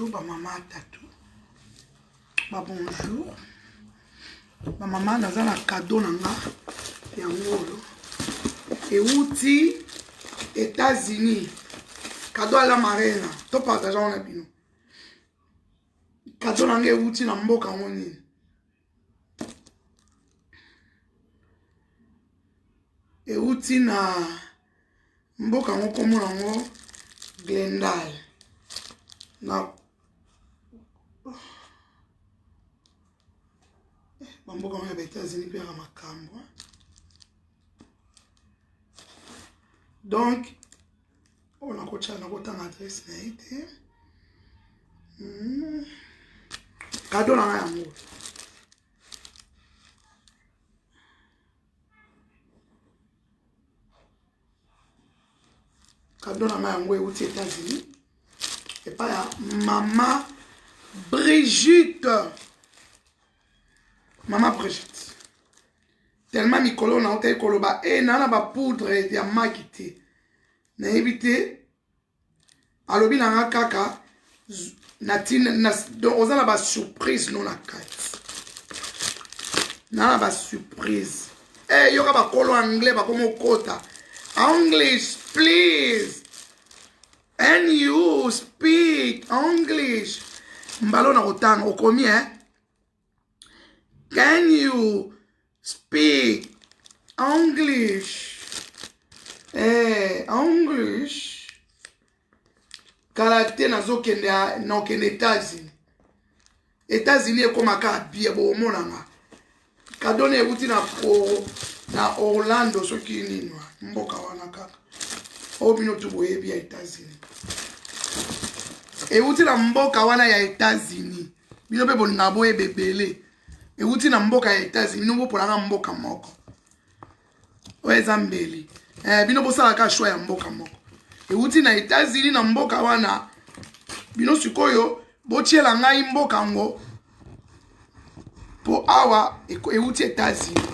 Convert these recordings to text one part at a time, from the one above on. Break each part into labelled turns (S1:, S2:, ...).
S1: ba maman tatou. Ba bonjour. Ba maman naza na cadeau nanga ya ngolo. Et outi États-Unis. Cadeau à la marraine. To partageons na bino. Cadeau nanga outi na mboka ngoni. Et outi na mboka ngoko mona ngo Glendale. Na mboka ngo ya États-Unis pe ya makambo. Donc on a coaché na kota adresse na été. Cadeau na ya mo. Cadeau na ma yango aux États-Unis. Et pas ya maman Brigitte. Maman Brigitte. Tellement mikolo na hotel koloba e nana ba poudre ya makite. Na éviter alobi na kaka natine na ozala ba surprise non na kati. Na ba surprise. Eh yoka ba kolo anglais ba komo kota. English, please. And you speak English. Mbalo na kotanga okomi Can you speak English? English. Karate nazo kende na kende États-Unis. États-Unis ekomaka bie bo monanga. Kadone uti na Orlando soki ninwa mboka wana kaka. Obino tuboye bia États-Unis. E uti na mboka wana ya États-Unis. Bino pe bolinga boye bebele. E uti na mboka ya États-Unis no polanga mboka moko. Oeza mbeli. Bino bosala ka shwa ya mboka moko. E uti na États-Unis na mboka wana bino sikoyo botiela ngai mboka ngo po awa e uti États-Unis.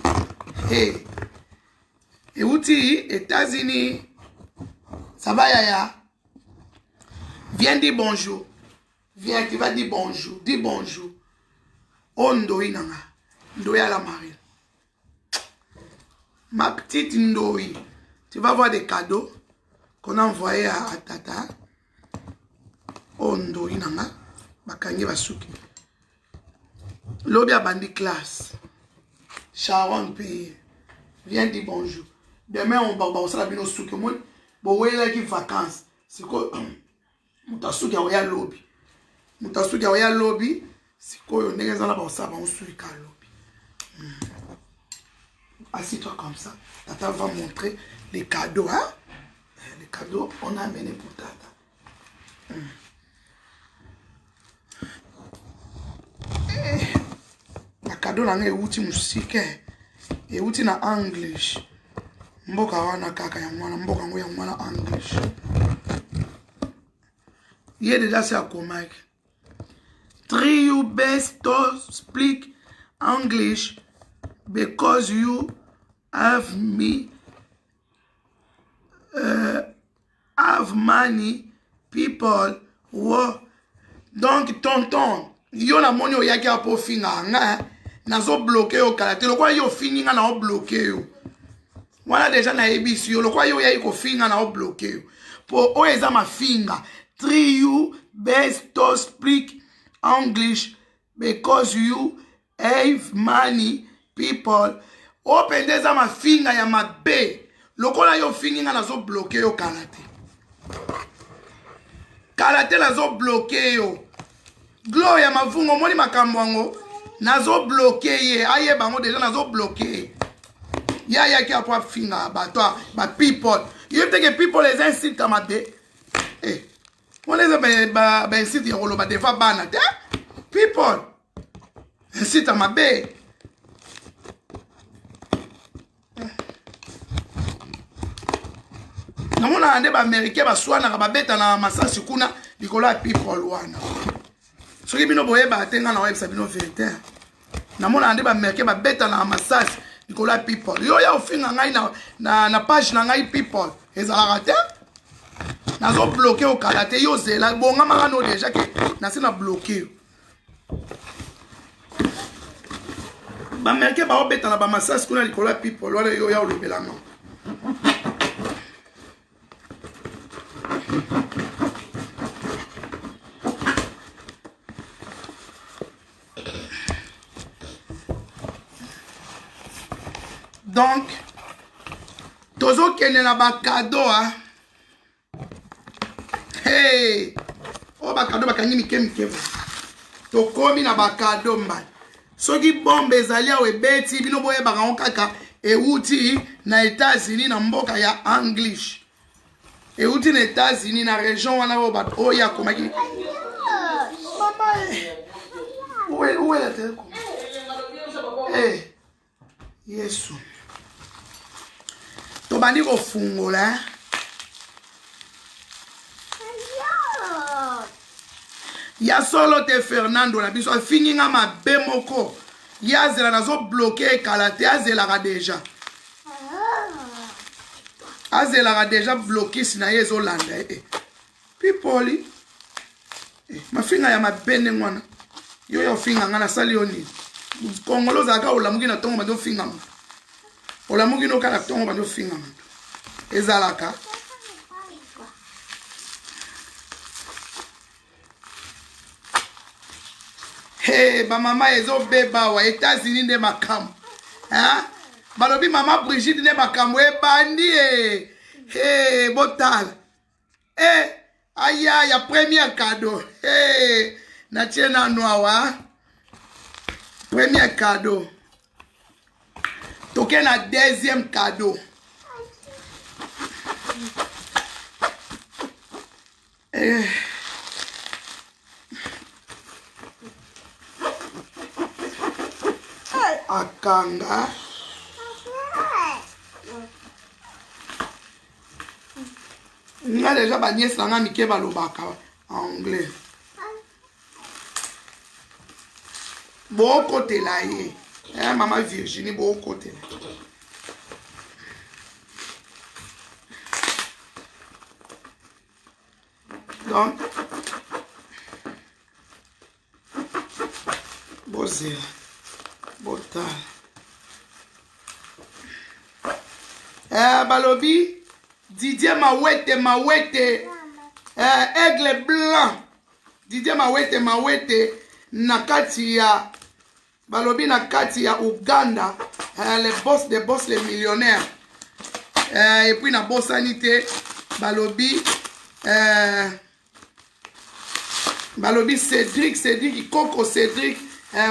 S1: Et outil États-Unis, ça va yaya. Viens dire bonjour. Viens, tu vas dire bonjour. Dis bonjour. Ondoi nanga. Ndoi à la marine. Ma petite Ndoi. Tu vas voir des cadeaux qu'on a envoyés à Tata. Ondoi nanga. Bakangi basuki. Lobi a bandi classe. Sharon Pays. Viens dire bonjour. Demain, on va au salon de souke. Moi, bon, ouais, là, qui vacances. C'est quoi? Moutasou qui a oya lobby. Moutasou qui a oya lobby. C'est quoi? On est là, on s'en va au souke à lobby. Assis-toi comme ça. Tata va montrer les cadeaux, hein? Les cadeaux, on a amené pour Tata. Les cadeaux, là, on est outil musique. Et outil na English. Mboka wana kaka ya mwana mboka ngo ya mwana English. Ye déjà c'est à comment. Try your best to speak English because you have money people who donc tonton yo na moni oyaki apo finga nga nazo bloquer yo kalate lokwa yo finga na o bloquer yo. Voilà déjà na ebisi yo lokwa yo ya ko finga na o bloquer yo. Po o eza ma finga. Try you best to speak English because you have money people. O pendeza ma finga ya mabe. Lokola yo finga na zo bloquer yo kalate. Kalate na zo bloquer yo. Glo ya mavungo moni makambo ngo nazo bloquer ye aye bango déjà nazo bloquer. Ya ki apwa finga ba toi ba people. You think que people les insultent à mate. On les ba insulte ya rolo ba defa bana te. People. Insulte à mabe. Namona ande ba américain ba swana ba beta na masasi kuna bikola people wana. Soki bino boye ba tenga na website bino vérité. Namona ande ba américain ba beta na masasi bikola people. Yo ya ofinga ngai na page na ngai people. Ezala rate. nazo bloqué au kalaté yo zela bonga mangano déjà que nasi na bloqué ba merke ba obeta na ba massage kuna likolo ya people wala yo ya olobela non. Donc tozo kene na ba cadeau hein. Hey, oh ba cadeau bakangi mike to komi na ba cadeau mba. Soki bombe ezali awe beti bino boye baka kaka euti na États-Unis na mboka ya English. Euti na États-Unis na région wana bo bat oya komaki. Mama où est la télé? Eh. Yesu. To bandi ko fungola. Ya solo te Fernando na biso fini nga mabe moko. Ya zela nazo bloquer kalate azela déjà. Azela déjà bloqué sina yezo landa people. Ma finga ya mabene ngwana. Yo finga ngana sali oni. Kongolo zaka olamuki na tongo bando finga. Olamuki no kala tongo bando finga. Ezalaka. Hey, ba mama ezo beba wa États-Unis de makam. Hein? Balobi mama Brigitte de makam e bandi Hey, botal. Aya ya premier cadeau. Hey, na tiena noa. Premier cadeau. Toke na deuxième cadeau. Akanga. Nga déjà ba nièce nanga mike balobaka en anglais. Bon côté là maman Virginie bon côté. Donc bozé botal. Balobi Didier Mawete aigle blanc. Didier Mawete nakati ya balobi nakati ya Uganda les boss les millionnaires et puis na bossanité balobi Cédric Coco Cédric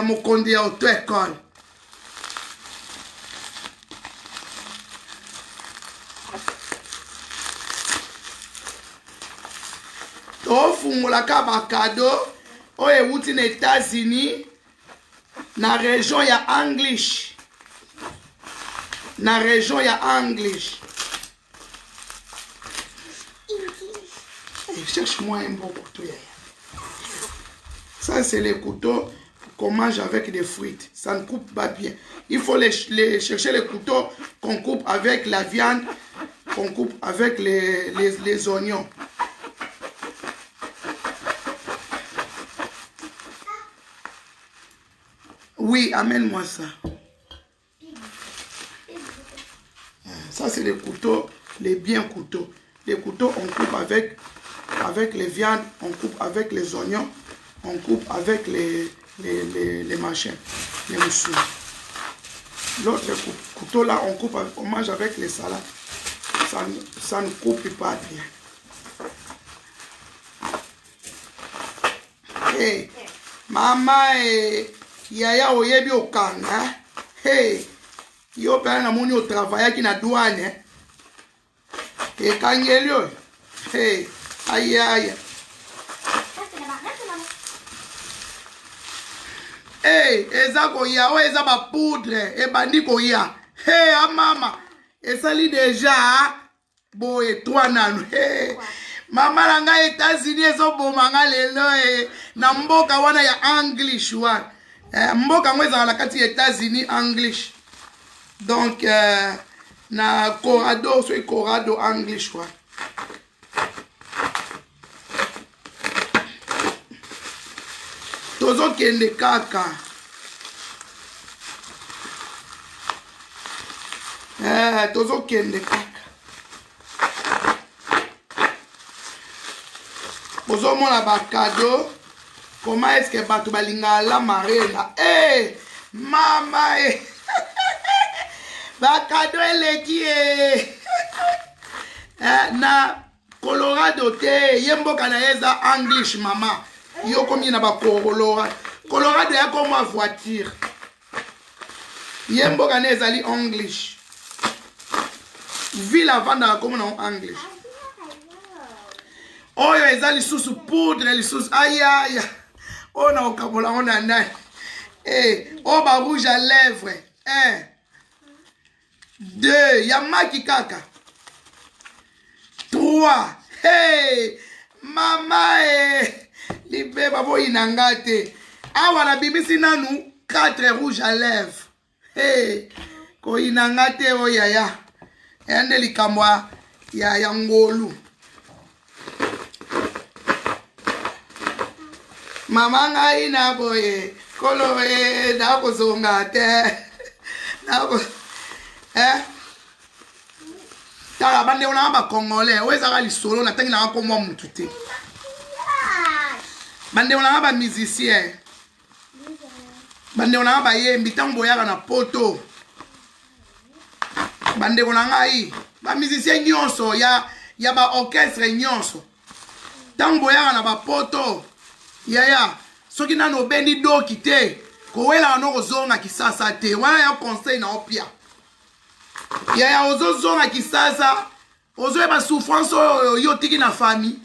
S1: mokondi auto école. Fungolaka ba cadeau oye wuti na États-Unis na région ya English. Cherche-moi un bon couteau. Ça c'est les couteaux qu'on mange avec des frites. Ça ne coupe pas bien. Il faut chercher les couteaux qu'on coupe avec la viande, qu'on coupe avec les oignons. Oui, amène-moi ça. Ça, c'est les couteaux, les biens couteaux. Les couteaux, on coupe avec les viandes, on coupe avec les oignons, on coupe avec les machins, les moussous. L'autre couteau là, on mange avec les salades. Ça ne coupe pas bien. Hey, maman yaya oyebi okanga. Hey, yo pena na moni o travailler ki na douane. Ekangeli yo. Hey, aïe. Hey, eza koya o eza ba poudre e bandi koya. Hey, a mama. Esali déjà boye toi nanu. Hey. Mama langa États-Unis ezo bomanga lelo na mboka wana ya English wana. Mboka ngweza la kati États-Unis English. Donc na Corrado English wana. Tozo kende kaka. Tozo kende kaka. Bozo mona ba cadeau. Comment est-ce que batu balinga la marena? Eh, mama eh. Ba cadeau eleki eh. Na Colorado te yembo kana yeza English mama. Yo komi na ba Colorado. Colorado ya comme voiture. Yembo kana ezali English. Ville avanda comme na English. Oyo ezali susu poudre lisusu aya. Oh na okabola on a nai. Oh ba rouge à lèvres. 1 2 yamaki kaka. 3 hey mama libe babo inangate. Awa na bimisi nanu 4 rouge à lèvres. Hey ko inangate o yaya. Ende likamwa ya ngolu. Mama ngai na boye kolo na ko zonga te na ko tala bande ona ba congolais weza ka lisolo na tangi na ko mo mutu te bande ona ba musicien bande ona ba yembi tango ya na poto bande ona ngai ba musicien nyonso ya ba orchestre nyonso tango ya na ba poto yaya soki nano bendi doki te kowela no kozonga kisasa te wana ya conseil na opia yaya ozozonga kisasa ozoyeba souffrance yo tiki na famille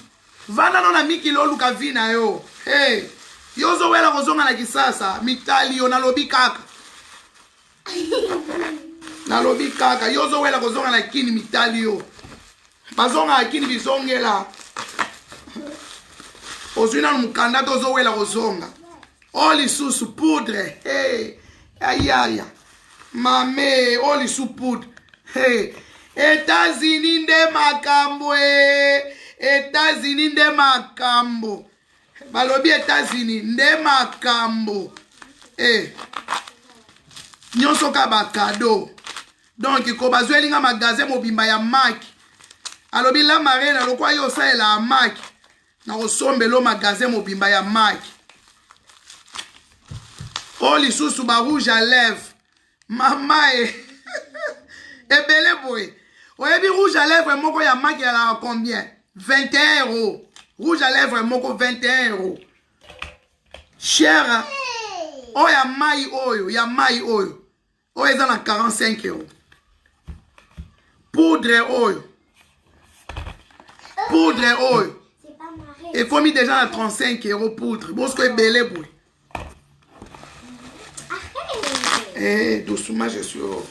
S1: vanda no na mikilo luka vina yo hey yo ozowela kozonga na kisasa mitali yo nalobi kaka nalobi kaka yo ozowela kozonga na kini mitali yo bazonga akini bizongela Ozuna mukanda tozo wela kozonga. Oli susu poudre. Hey. Ayaya. Mame, oli su poudre. Hey. États-Unis de makambo. États-Unis de makambo. Balobi États-Unis de makambo. Hey. Nyonso ka ba cadeau. Donc ko bazwelinga magasin mobimba ya Mac. Alobi la marena lokwa yo sa la Mac. Na osombelo magasin mobimba ya Mac. Oh lisusu ba rouge à lèvres. Mama ebele boy. Oyebi rouge à lèvres moko ya Mac ya la combien? 21 €. Rouge à lèvres moko 21 €. Cher. Oh ya mai oyo, ya mai oyo. Oh eza na 45 €. Poudre oyo. Poudre oyo. Et comme déjà à 35 € poudre. Bon, ce que belé boy. Eh, doucement, je suis au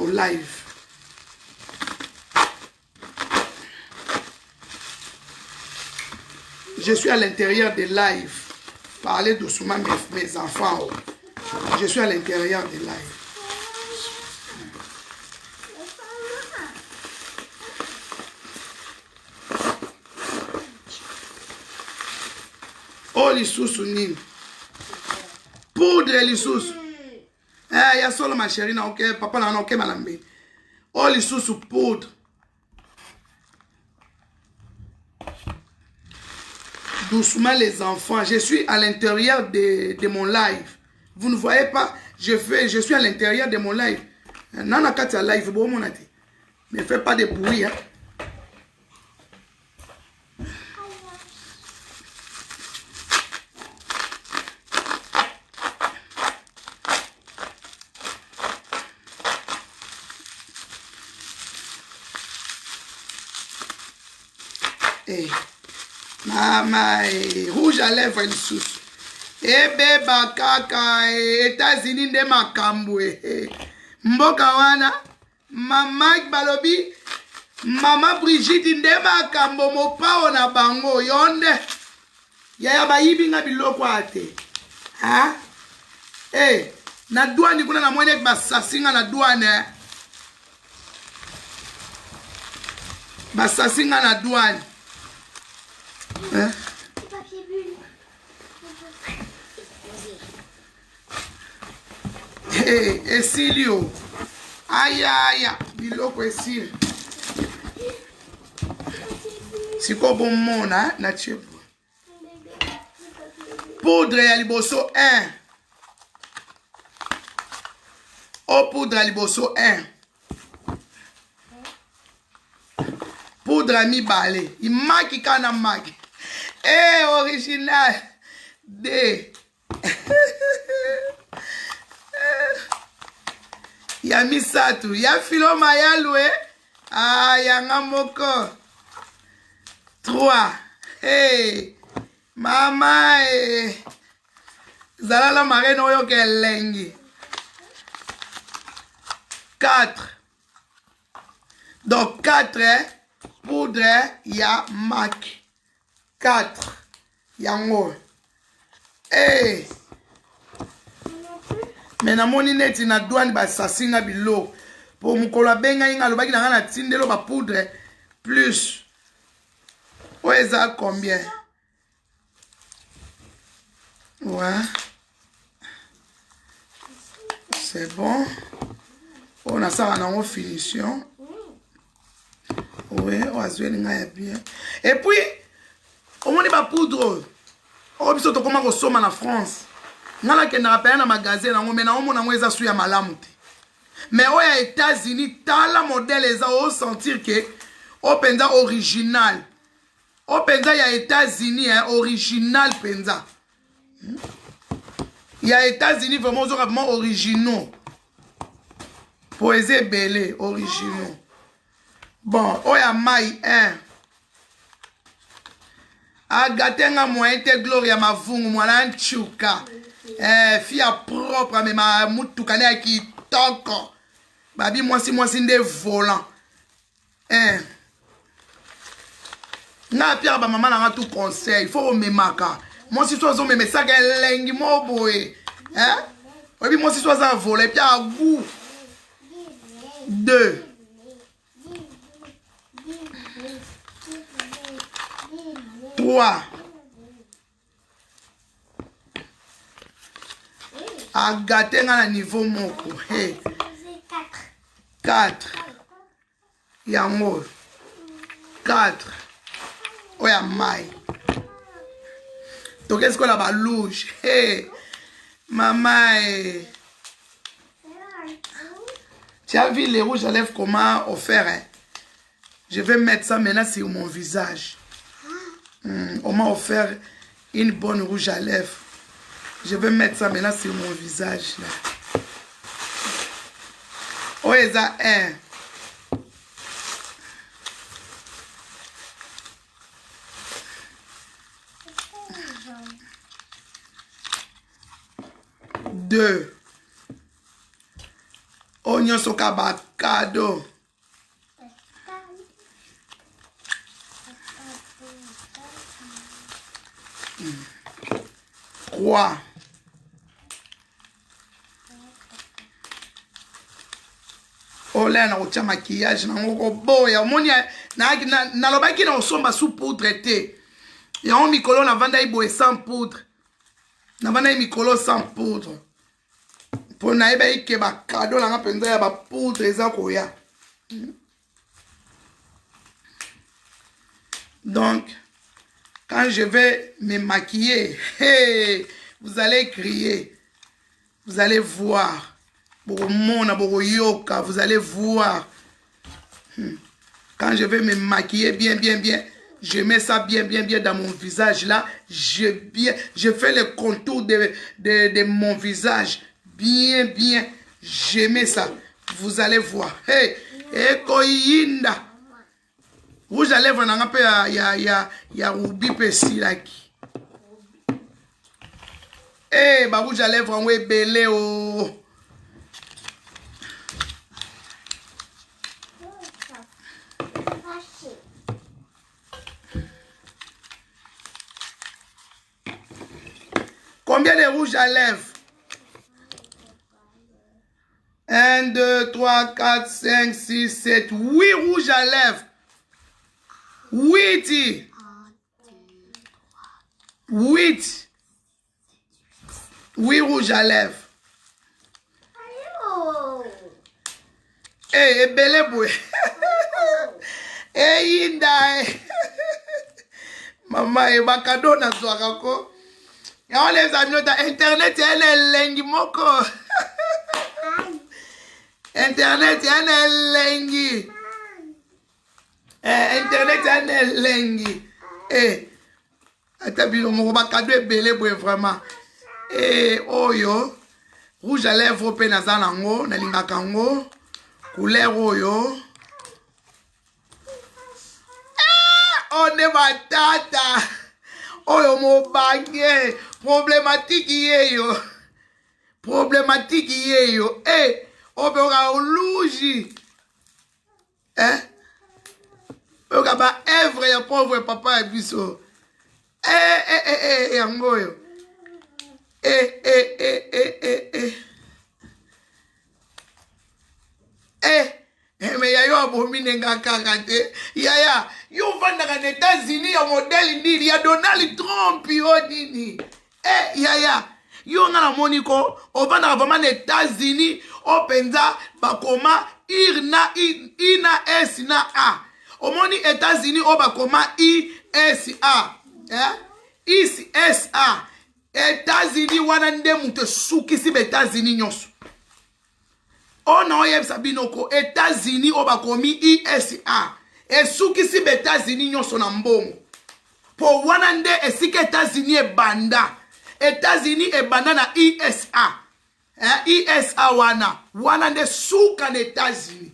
S1: live. Je suis à l'intérieur des lives. Parlez doucement mes enfants. Je suis à l'intérieur des lives. Oh, lisusu nini. Poudre lisusu. Ya solo ma chérie na ok. Papa na ok malambe. Oh, lisusu poudre. Doucement les enfants. Je suis à l'intérieur de mon live. Vous ne voyez pas. Je suis à l'intérieur de mon live. Nana katia live. Bon mon ati. Ne fais pas de bruit. Hein. Mama, rouge à lèvres lisusu. Beba kaka, États-Unis de makambo. Mboka wana, mama balobi, mama Brigitte de makambo mopao na bango yonde. Yaya bayibi nga biloko ate. Ha? Na douane kuna na mwene basasinga na douane. Basasinga na douane. esili o. Aya, biloko esili. Siko bomona na chepo. Poudre ya liboso 1. O poudre ya liboso 1. Poudre ya mibale. Imaki kana maki. Original. D. Ya misatu. Ya filoma ya lue. Yanga moko. 3. Hey. Mama. Zalala marraine oyo kelengi. 4. Donc 4 poudre ya maki. 4 yango. Mais namoni neti na douane basasinga bilo. Po mukolo abenga inga lobaki na ngana tindelo ba poudre plus. Oeza combien? Ouais. C'est bon. On a ça en finition. Oui, on a bien. Et puis, on a des poudre. On a besoin de comment on en France. On a un magasin, on a un malamu. Mais aux États-Unis, tant la modèle est à sentir que on pensa original. On pensa il y a États-Unis original pensa. Il y a États-Unis vraiment originaux. Poésie belé, originaux. Bon, oh ya mai 1. Agatenga moyen te gloria mavungu mwana nchuka. Fia propre mais ma mutukane ya kitoko. Babi mwasi nde volant. Na pia ba mama na tout conseil, faut memaka. Moi si toi zo me ça lengi mo boy. Obi moi si toi ça voler pia à goût. 2. Trois. A gâter na niveau moko. 4. Yango. 4. Oya mai. Donc qu'est-ce qu'on a ba louche? Maman. Tu as vu les rouges à lèvres comment on fait? Je vais mettre ça maintenant sur mon visage. On m'a offert une bonne rouge à lèvres. Je vais mettre ça maintenant sur mon visage. Là. Oh, il y a 1. Deux. Oignon sokaba cadeau. 3. Oh là, on a maquillage, on a boya, na lobaki na osomba sous poudre te. Ya on mikolo na vanda ibo sans poudre. Na vanda mikolo sans poudre. Pour na eba ike ba cadeau na penza ya ba poudre eza koya. Donc quand je vais me maquiller, hey, vous allez crier. Vous allez voir. Vous allez voir. Quand je vais me maquiller bien, je mets ça bien dans mon visage là. Je fais le contour de mon visage. Bien. Je mets ça. Vous allez voir. Hey, ekoyinda. Rouge à lèvres, il y a Ruby Pessilaki. Eh, bah rouge à lèvres, on est belé oh. Combien de rouges à lèvres? 1, 2, 3, 4, 5, 6, 7, 8 rouges à lèvres. 8. 8 rouges à lèvres. Eh, ebele boy. Eh, inda. Mama, e bakado na zwaka ko. Ya wale za internet ene lengi moko. Internet ene lengi. Internet ene lengi. Atabilo moko bakado ebele boy vraiment. Oyo rouge à lèvres pe naza nango nalingaka ngo couleur oyo. On est batata. Oyo mo bange problématique yeyo. Problématique yeyo. Obera oluji. Oga ba evre ya pauvre papa ya biso. Yangoyo. Mais ya yo abomine nga kakate. Yaya, yo vandaka na États-Unis ya modèle nini ya Donald Trump yo nini. Yaya, yo nga na moniko ovandaka vraiment na États-Unis openza bakoma ina S na A. Omoni États-Unis o bakoma ISA. ISA. États-Unis wana nde muto sukisi be États-Unis nyonso. On a eu Sabinoko, États-Unis, on va commis ISA. Et ceux qui sont aux États-Unis, ils sont en bon. Pour Wanande, et si les États-Unis est banda. États-Unis est banda na ISA. ISA wana. Wanande souk en États-Unis.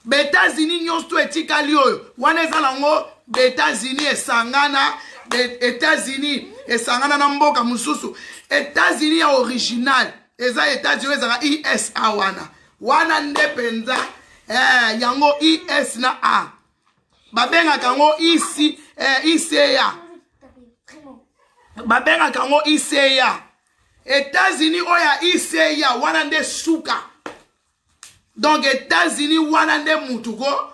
S1: Les États-Unis, ils sont etikali. Wana zalango, les États-Unis et sangana. Les États-Unis et sangana namboka mususu. États-Unis est original. Eza États-Unis eza ISA wana. Wana ndepenza yango IS na A. Babenga kango ICA. Babenga kango ICA. États-Unis oya ICA wana nde suka. Donc États-Unis wana nde mutuko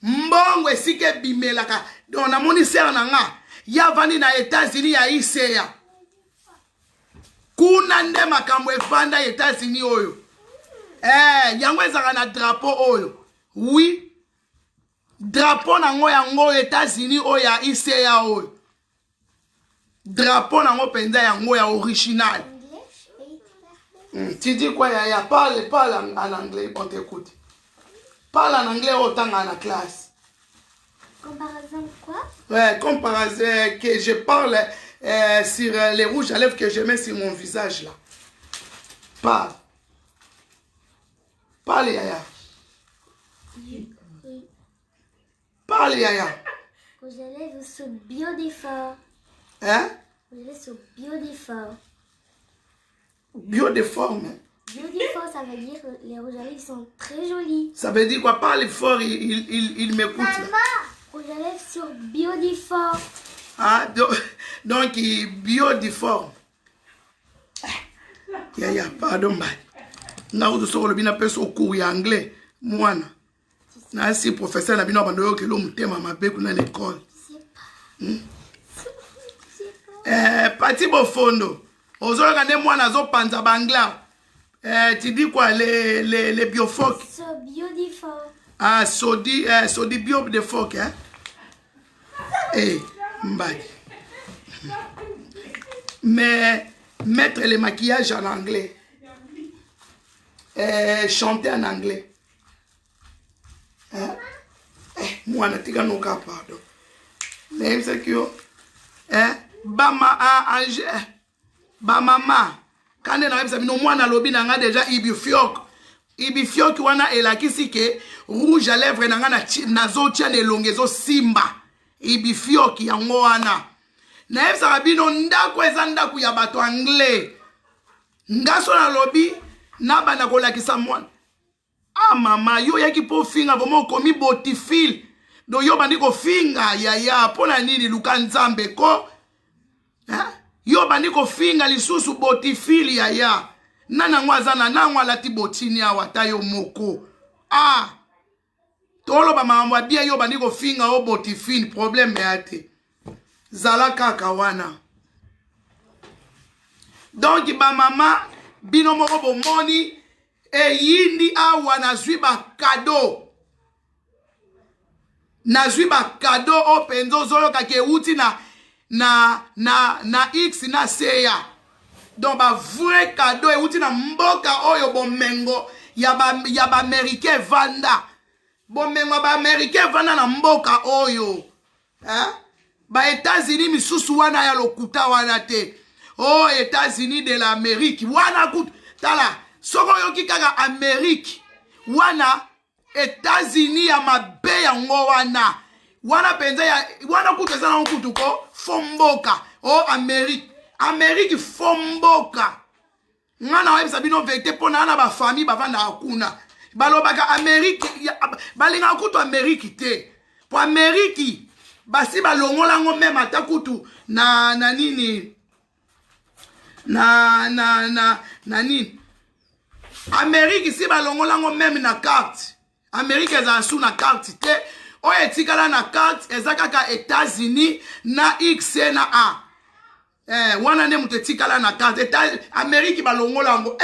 S1: mbongo esike bimelaka. Donc na moni ser na nga ya vandi na États-Unis ya ICA. Kuna nde makambo efanda États-Unis oyo. Yango ezaka na drapeau oyo. Oui. Drapeau nango yango États-Unis oyo ya ICA oyo. Drapeau nango penza yango ya original. Tu dis quoi ya parle en anglais, on t'écoute. Parle en anglais autant à la classe.
S2: Comme par exemple quoi?
S1: Ouais, comme par exemple que je parle sur les rouges à lèvres que je mets sur mon visage là. Parle. Parle, Yaya. Parle, Yaya.
S2: Rouge à lèvres sur bio d'effort.
S1: Hein?
S2: Rouge à lèvres sur bio d'effort.
S1: Bio de forme.
S2: Bio d'effort, ça veut dire que les rouges à lèvres sont très jolis.
S1: Ça veut dire quoi? Parle fort, il m'écoute.
S2: Rouge à lèvres sur bio d'effort.
S1: Ah, donc bio de forme. Yaya, pardon, bye. Na uzo soko lobina peso cours ya anglais mwana na si professeur na bino bando yo kelo mutema mabe kuna l'école. Pati bofondo ozo ka ne mwana zo panza bangla. Tu dis quoi les biofoc?
S2: So bio d'effort.
S1: Ah sodi bio de phoque hein. Mbaki. Mais mettre le maquillage en anglais. Chanter en anglais. Moi, je ne sais pas, pardon. Mais c'est que ba mama quand on a no mwana lobi nanga déjà ibifiok wana elakisi ke rouge à lèvres nanga na zo tia ne longezo simba ibifiok yango wana na ebisa bino ndako eza ndako ya bato anglais ngaso na lobi na bana kolakisa mwana. Ah mama yo yaki po finga bomo komi botifil do yo bandi ko finga yaya pona nini luka nzambe ko yo bandi ko finga lisusu botifil yaya nana ngwazana na ngwala ti botini awa tayo moko tolo ba mama bia yo bandi ko finga o botifil problème yate zala kaka wana. Donc ba mama bino moko bomoni eyindi awa nazwi bakado. Nazwi bakado o penzo zoyoka ke uti na X na seya. Donc ba vrai cadeau euti na mboka oyo bomengo ya ba américain vanda. Bomengo ba américain vanda na mboka oyo. Hein? Ba États-Unis misusu wana ya lokuta wana te. Oh, États-Unis de l'Amérique. Wana kut tala. Soko yoki kaka Amérique. Wana États-Unis ya mabe yango wana. Wana penza ya wana kuteza na kutuko fomboka. Oh, Amérique. Amérique fomboka. Ngana webisa bino vete pona na ba famille bavanda akuna. Balobaka Amérique balinga kutu Amérique te. Po Amérique basi balongola ngo meme atakutu na nini na nini Amérique si balongola ngo meme na carte. Amérique eza sous na carte te. Oyo etikala na carte ezakaka États-Unis na X na A. Wana ne mutetikala na carte Amérique balongola ngo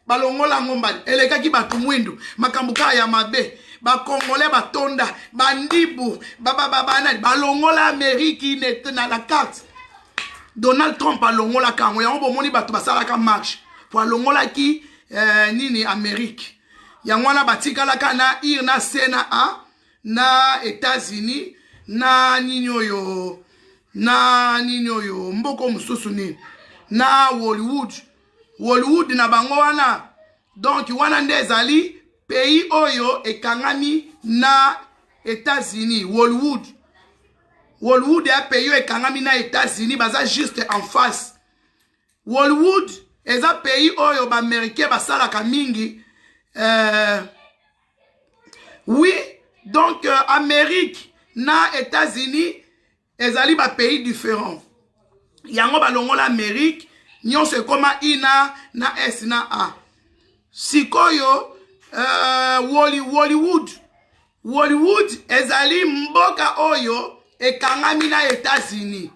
S1: balongola ngo mbali elekaki batu mwindu makambuka ya mabe ba congolais batonda bandibu bana balongola Amérique na la carte. Donald Trump alongola kango yango bomoni batu basalaka marche po alongola ki nini Amérique yango wana batikala kana ir na sena A na États-Unis na nini oyo mboko mususu nini na Hollywood na bango wana. Donc wana nde ezali pays oyo ekangami na États-Unis. Hollywood ya pays oyo ekangami na États-Unis baza juste en face. Hollywood eza pays oyo ba américain basalaka mingi. Oui, donc Amérique na États-Unis ezali ba pays différents. Yango balongola Amérique nyonso ekoma ina na S na A. Sikoyo Hollywood ezali mboka oyo ekangami na États-Unis.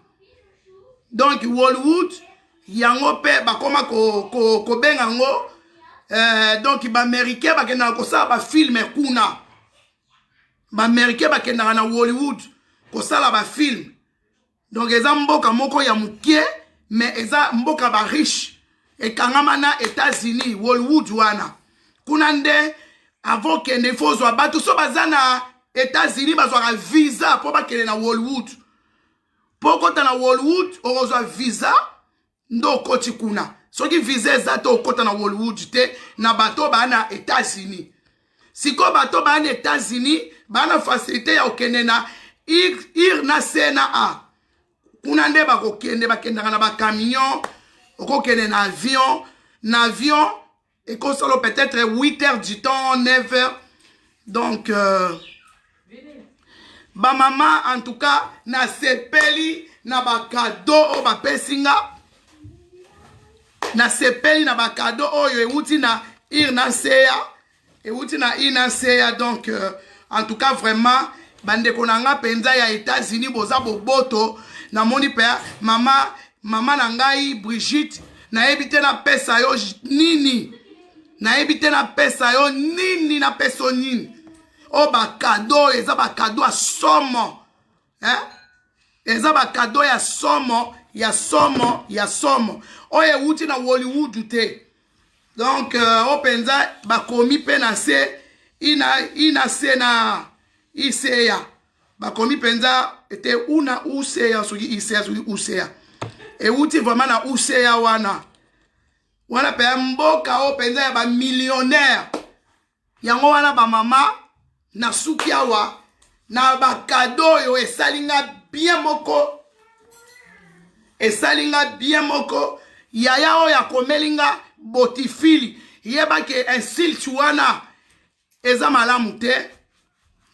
S1: Donc Hollywood yango pe bakoma ko benga ngo donc ba américain bakenda kosala ba film kuna. Ba américain bakenda na Hollywood kosala ba film. Donc eza mboka moko ya mukie mais eza mboka ba riche ekangama na États-Unis. Hollywood wana kuna nde avant kende fozwa batu so bazana États-Unis bazwa visa po bakende na Hollywood. Poko ta na Hollywood ozwa visa ndo koti kuna. Soki visa zato okota na Hollywood te na bato bana États-Unis. Siko bato bana États-Unis bana facilité ya okende na ir na sena A. Kuna nde bakokende bakendaka na ba camion, okokende na avion et qu'on solo peut-être 8 heures du temps, 9 heures. Donc ba maman en tout cas na sepeli na ba cadeau o ba pesinga. Na sepeli na ba cadeau oyo euti na ir na seya. Euti na ina seya donc en tout cas vraiment bande konanga penza ya États-Unis boza boboto na moni père maman na ngai Brigitte na ebite na pesa yo nini na ebite na pesa yo nini na peso nini o ba cadeau eza ba cadeau a somo eza ba cadeau ya somo o euti na Hollywood te. Donc o penza ba komi pe na se ina se na iseya bakomi penza ete una useya sugi iseya sugi useya euti vraiment na useya wana pe mboka o penza ya ba millionnaire yango wana ba mama na suki awa na ba cadeau yo esalinga bien moko yaya o ya komelinga botifili yeba ke insulte wana eza malamu te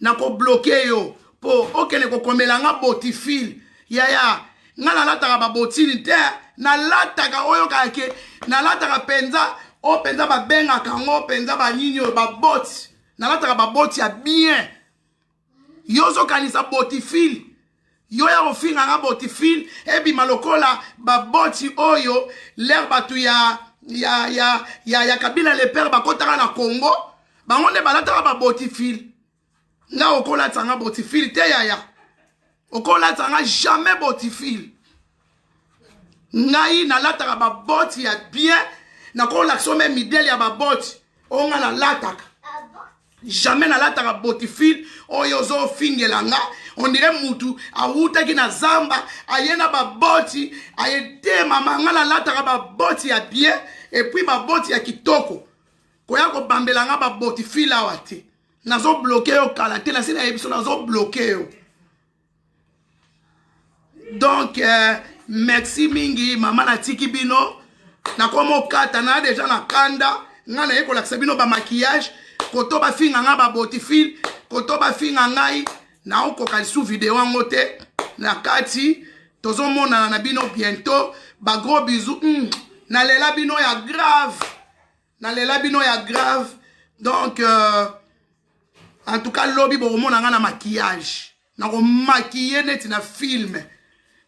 S1: na ko bloquer yo po okene ko komelanga botifili yaya ngana lataka ba botini te na lataka oyo kake na lataka penza o penza ba benga kango penza ba nini ba boti na lataka ba boti ya bien yozo kanisa botifili yo ya ofinga nga botifili ebi malokola ba boti oyo l'air batu ya ya Kabila le père bakotaka na Congo bango nde balataka ba botifil nga okolatanga botifil te yaya okolatanga jamais botifil ngai nalataka ba boti ya bien nakolakisa même midele ya ba boti onga nalataka jamais nalataka botifil oyo ozofingela nga on dirait mutu awutaki na zamba ayena ba boti ayetema manga nalataka ba boti ya bien et puis ba boti ya kitoko koya ko bambela nga ba botifil awa te nazo bloquer yo kala te na sina yebiso nazo bloquer yo donc merci mingi mama na tiki bino na komo kata na déjà na kanda nga na yeko lakisa bino ba maquillage koto ba finga nga ba botifil koto ba finga ngai na okoka lisu video yango te na kati tozomona na bino bientôt ba gros bisous na lela bino ya grave na lela bino ya grave donc en tout cas lobby bomona nga na maquillage na ko maquiller net na film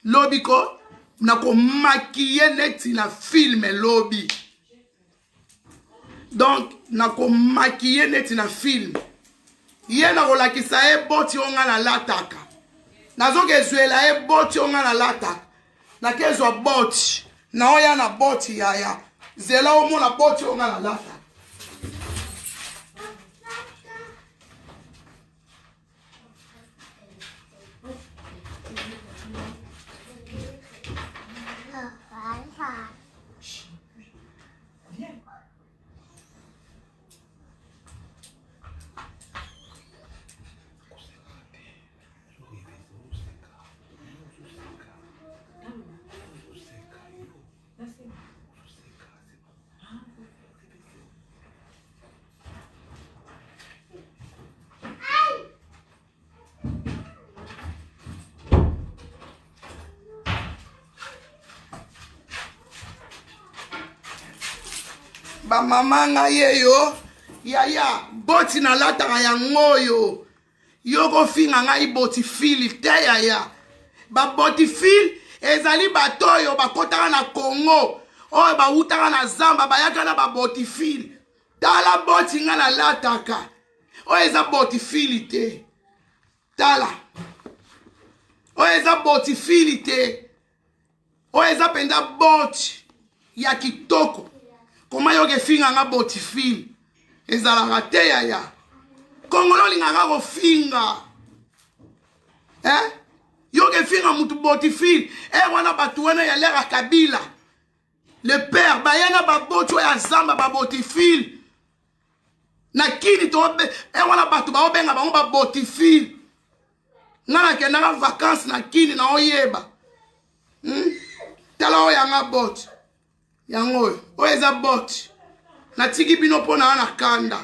S1: lobby ko na ko maquiller net na film lobby donc na ko maquiller net na film ye na kolakisa e boti onga na lataka nazoke zwela e boti onga na lataka na kezwa boti na oya na boti yaya zela omona boti onga na lataka ba mama nga yeyo yaya boti na lataka yango yo yoko finga nga iboti fili te yaya ba boti fil ezali batoyo bakotaka na Congo oyo bautaka na zamba bayaka na ba boti fil tala boti nga na lataka oyo eza boti fili te tala oyo eza boti fili te oyo eza penda boti ya kitoko Koma yoke finga nga botifil ezalaka te yaya Kongolo lingaka ko finga yoke finga mutu botifil wana batu wana ya lera Kabila le père bayana babotwa ya zamba babotifil na kini to wana batu baobenga bango babotifil ngana kendanga vacances na kini na oyeba tala oya nga bot yango oyo eza bot na tiki bino pona na kanda